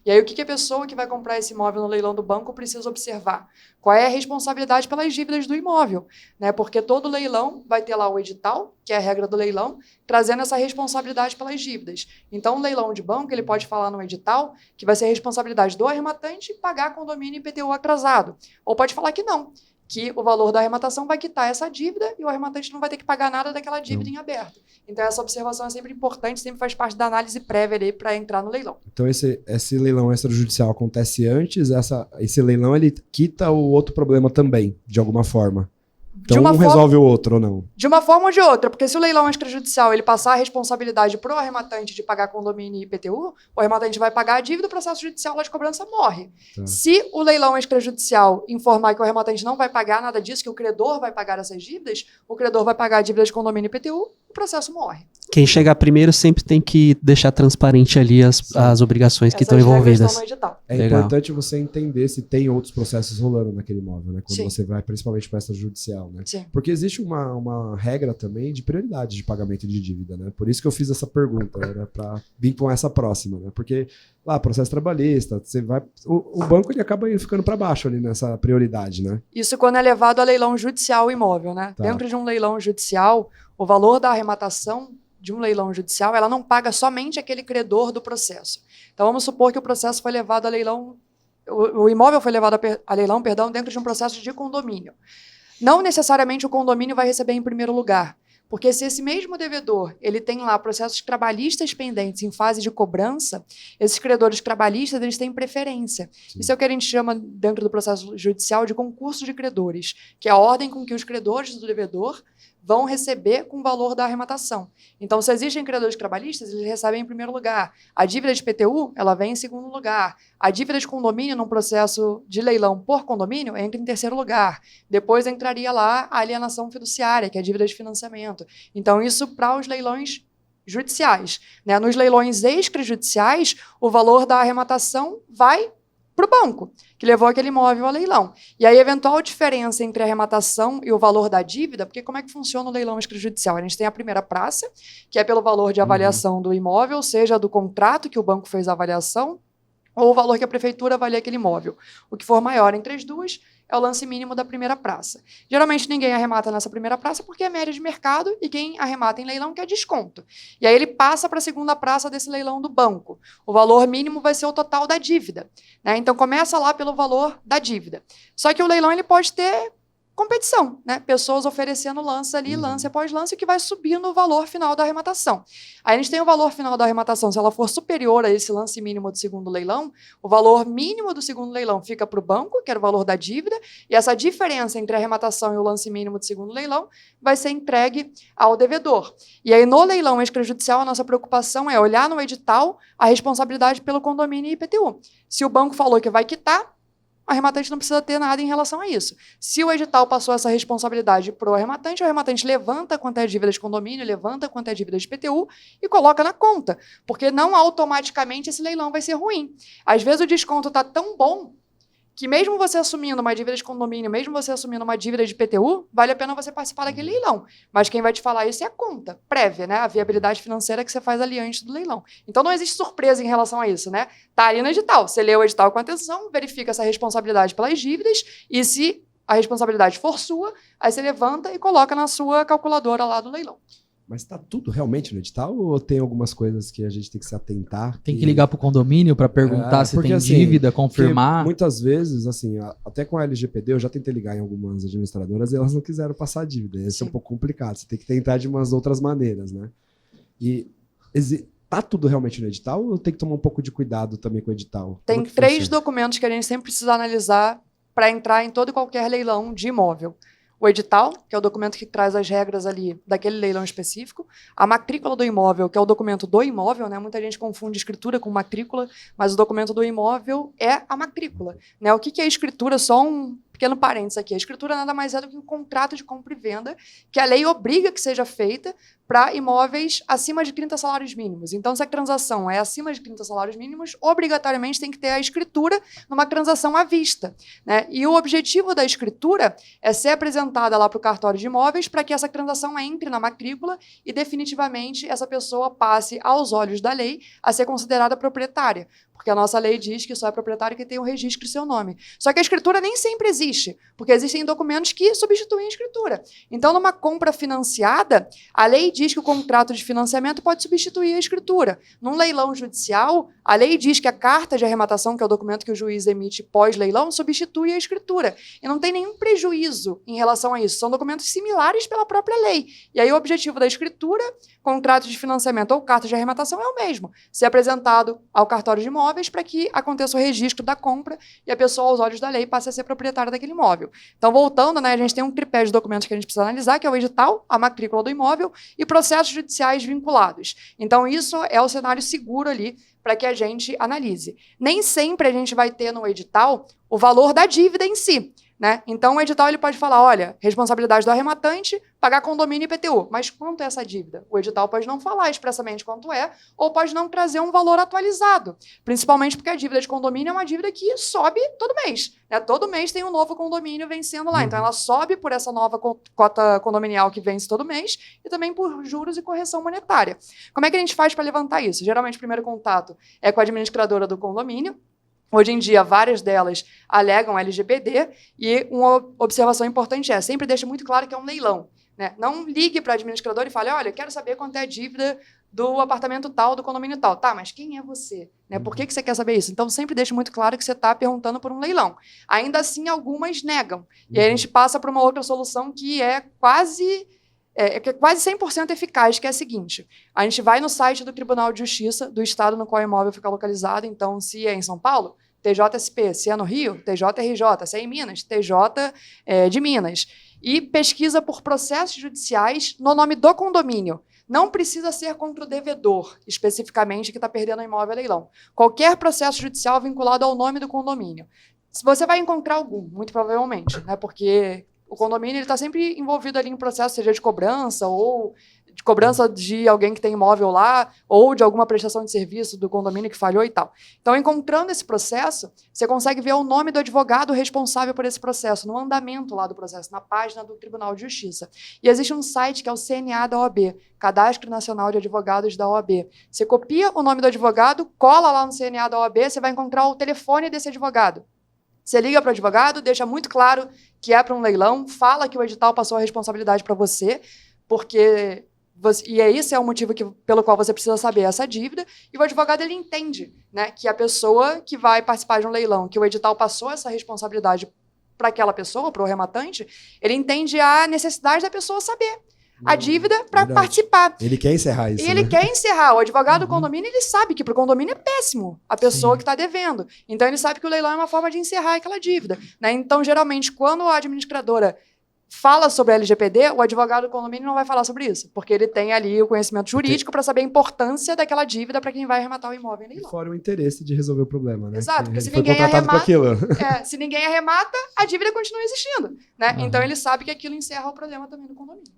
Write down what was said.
E aí, o que a pessoa que vai comprar esse imóvel no leilão do banco precisa observar? Qual é a responsabilidade pelas dívidas do imóvel? Né? Porque todo leilão vai ter lá o edital, que é a regra do leilão, trazendo essa responsabilidade pelas dívidas. Então, o leilão de banco, ele pode falar no edital que vai ser a responsabilidade do arrematante pagar condomínio e IPTU atrasado. Ou pode falar que não, que o valor da arrematação vai quitar essa dívida e o arrematante não vai ter que pagar nada daquela dívida em aberto. Então, essa observação é sempre importante, sempre faz parte da análise prévia para entrar no leilão. Então, esse leilão extrajudicial acontece antes, esse leilão ele quita o outro problema também, de alguma forma. Então, um resolve o outro ou não? De uma forma ou de outra, porque se o leilão extrajudicial ele passar a responsabilidade para o arrematante de pagar condomínio e IPTU, o arrematante vai pagar a dívida, o processo judicial lá de cobrança morre. Tá. Se o leilão extrajudicial informar que o arrematante não vai pagar nada disso, que o credor vai pagar essas dívidas, o credor vai pagar a dívida de condomínio e IPTU, o processo morre. Quem chegar primeiro sempre tem que deixar transparente ali as obrigações que estão envolvidas. É importante você entender se tem outros processos rolando naquele imóvel, né? Quando você vai principalmente para essa judicial, né? Sim. Porque existe uma regra também de prioridade de pagamento de dívida, né? Por isso que eu fiz essa pergunta, era para vir com essa próxima, né? Porque lá, processo trabalhista, você vai, o banco ele acaba ficando para baixo ali nessa prioridade, né? Isso quando é levado a leilão judicial o imóvel, né? Tá. Dentro de um leilão judicial, o valor da arrematação de um leilão judicial, ela não paga somente aquele credor do processo. Então, vamos supor que o processo foi levado a leilão, o imóvel foi levado a leilão, dentro de um processo de condomínio. Não necessariamente o condomínio vai receber em primeiro lugar, porque se esse mesmo devedor ele tem lá processos trabalhistas pendentes em fase de cobrança, esses credores trabalhistas eles têm preferência. Sim. Isso é o que a gente chama, dentro do processo judicial, de concurso de credores, que é a ordem com que os credores do devedor vão receber com o valor da arrematação. Então, se existem credores trabalhistas, eles recebem em primeiro lugar. A dívida de PTU, ela vem em segundo lugar. A dívida de condomínio, num processo de leilão por condomínio, entra em terceiro lugar. Depois entraria lá a alienação fiduciária, que é a dívida de financiamento. Então, isso para os leilões judiciais. Né? Nos leilões extrajudiciais, o valor da arrematação vai para o banco, que levou aquele imóvel a leilão. E aí, a eventual diferença entre a arrematação e o valor da dívida, porque como é que funciona o leilão extrajudicial? A gente tem a primeira praça, que é pelo valor de avaliação do imóvel, seja do contrato que o banco fez a avaliação, ou o valor que a prefeitura avalia aquele imóvel. O que for maior entre as duas é o lance mínimo da primeira praça. Geralmente ninguém arremata nessa primeira praça porque é média de mercado e quem arremata em leilão quer desconto. E aí ele passa para a segunda praça desse leilão do banco. O valor mínimo vai ser o total da dívida. Né? Então começa lá pelo valor da dívida. Só que o leilão ele pode ter competição, né? Pessoas oferecendo lance ali, lance após lance, o que vai subindo o valor final da arrematação. Aí a gente tem o valor final da arrematação, se ela for superior a esse lance mínimo do segundo leilão, o valor mínimo do segundo leilão fica para o banco, que era o valor da dívida, e essa diferença entre a arrematação e o lance mínimo do segundo leilão vai ser entregue ao devedor. E aí no leilão extrajudicial, a nossa preocupação é olhar no edital a responsabilidade pelo condomínio e IPTU. Se o banco falou que vai quitar, o arrematante não precisa ter nada em relação a isso. Se o edital passou essa responsabilidade para o arrematante levanta quanto é a dívida de condomínio, levanta quanto é a dívida de IPTU e coloca na conta, porque não automaticamente esse leilão vai ser ruim. Às vezes o desconto está tão bom que mesmo você assumindo uma dívida de condomínio, mesmo você assumindo uma dívida de IPTU, vale a pena você participar daquele leilão. Mas quem vai te falar isso é a conta prévia, né? A viabilidade financeira que você faz ali antes do leilão. Então não existe surpresa em relação a isso, né? Tá ali no edital. Você lê o edital com atenção, verifica essa responsabilidade pelas dívidas e se a responsabilidade for sua, aí você levanta e coloca na sua calculadora lá do leilão. Mas está tudo realmente no edital ou tem algumas coisas que a gente tem que se atentar? Tem que ligar para o condomínio para perguntar se tem assim, dívida, confirmar? Muitas vezes, assim, até com a LGPD, eu já tentei ligar em algumas administradoras e elas não quiseram passar a dívida. Isso é um pouco complicado, você tem que tentar de umas outras maneiras, né? E tá tudo realmente no edital ou tem que tomar um pouco de cuidado também com o edital? Tem 3 documentos que a gente sempre precisa analisar para entrar em todo e qualquer leilão de imóvel. O edital, que é o documento que traz as regras ali daquele leilão específico. A matrícula do imóvel, que é o documento do imóvel, né? Muita gente confunde escritura com matrícula, mas o documento do imóvel é a matrícula. Né? O que é escritura? Só um pequeno parênteses aqui. A escritura nada mais é do que um contrato de compra e venda que a lei obriga que seja feita para imóveis acima de 30 salários mínimos. Então, se a transação é acima de 30 salários mínimos, obrigatoriamente tem que ter a escritura numa transação à vista. Né? E o objetivo da escritura é ser apresentada lá para o cartório de imóveis para que essa transação entre na matrícula e definitivamente essa pessoa passe aos olhos da lei a ser considerada proprietária. porque a nossa lei diz que só é proprietário que tem o registro em seu nome. Só que a escritura nem sempre existe, porque existem documentos que substituem a escritura. Então, numa compra financiada, a lei diz que o contrato de financiamento pode substituir a escritura. Num leilão judicial, a lei diz que a carta de arrematação, que é o documento que o juiz emite pós-leilão, substitui a escritura. E não tem nenhum prejuízo em relação a isso. São documentos similares pela própria lei. E aí o objetivo da escritura, contrato de financiamento ou carta de arrematação é o mesmo. Ser apresentado ao cartório de imóveis para que aconteça o registro da compra e a pessoa, aos olhos da lei, passe a ser proprietária daquele imóvel. Então, voltando, né, a gente tem um tripé de documentos que a gente precisa analisar, que é o edital, a matrícula do imóvel e processos judiciais vinculados. Então, isso é o cenário seguro ali para que a gente analise. Nem sempre a gente vai ter no edital o valor da dívida em si, né? Então, o edital ele pode falar, olha, responsabilidade do arrematante, pagar condomínio e IPTU. Mas quanto é essa dívida? O edital pode não falar expressamente quanto é, ou pode não trazer um valor atualizado. Principalmente porque a dívida de condomínio é uma dívida que sobe todo mês, né? Todo mês tem um novo condomínio vencendo lá. Então, ela sobe por essa nova cota condominial que vence todo mês e também por juros e correção monetária. Como é que a gente faz para levantar isso? Geralmente, o primeiro contato é com a administradora do condomínio. Hoje em dia, várias delas alegam LGPD e uma observação importante é, sempre deixa muito claro que é um leilão, né? Não ligue para a administradora e fale, olha, quero saber quanto é a dívida do apartamento tal, do condomínio tal. Tá, mas quem é você? Né? Por que você quer saber isso? Então, sempre deixa muito claro que você está perguntando por um leilão. Ainda assim, algumas negam. E aí a gente passa para uma outra solução que é quase 100% eficaz, que é a seguinte, a gente vai no site do Tribunal de Justiça do estado no qual o imóvel fica localizado, então se é em São Paulo, TJSP, se é no Rio, TJRJ, se é em Minas, TJ de Minas, e pesquisa por processos judiciais no nome do condomínio. Não precisa ser contra o devedor, especificamente, que está perdendo o imóvel a leilão. Qualquer processo judicial vinculado ao nome do condomínio. Você vai encontrar algum, muito provavelmente, né, porque o condomínio está sempre envolvido ali em processo, seja de cobrança ou de cobrança de alguém que tem imóvel lá ou de alguma prestação de serviço do condomínio que falhou e tal. Então, encontrando esse processo, você consegue ver o nome do advogado responsável por esse processo, no andamento lá do processo, na página do Tribunal de Justiça. E existe um site que é o CNA da OAB, Cadastro Nacional de Advogados da OAB. Você copia o nome do advogado, cola lá no CNA da OAB, você vai encontrar o telefone desse advogado. Você liga para o advogado, deixa muito claro que é para um leilão, fala que o edital passou a responsabilidade para você, porque esse é o motivo pelo qual você precisa saber essa dívida, e o advogado ele entende, né, que a pessoa que vai participar de um leilão, que o edital passou essa responsabilidade para aquela pessoa, para o rematante, ele entende a necessidade da pessoa saber a dívida para participar. Ele quer encerrar isso. E ele quer encerrar. O advogado do condomínio, ele sabe que para o condomínio é péssimo a pessoa que está devendo. Então, ele sabe que o leilão é uma forma de encerrar aquela dívida, né? Então, geralmente, quando a administradora fala sobre a LGPD, o advogado do condomínio não vai falar sobre isso, porque ele tem ali o conhecimento jurídico para saber a importância daquela dívida para quem vai arrematar o imóvel em leilão. Fora o interesse de resolver o problema, né? Exato, porque se foi ninguém contratado arremata, para aquilo. Se ninguém arremata, a dívida continua existindo, né? Então ele sabe que aquilo encerra o problema também do condomínio.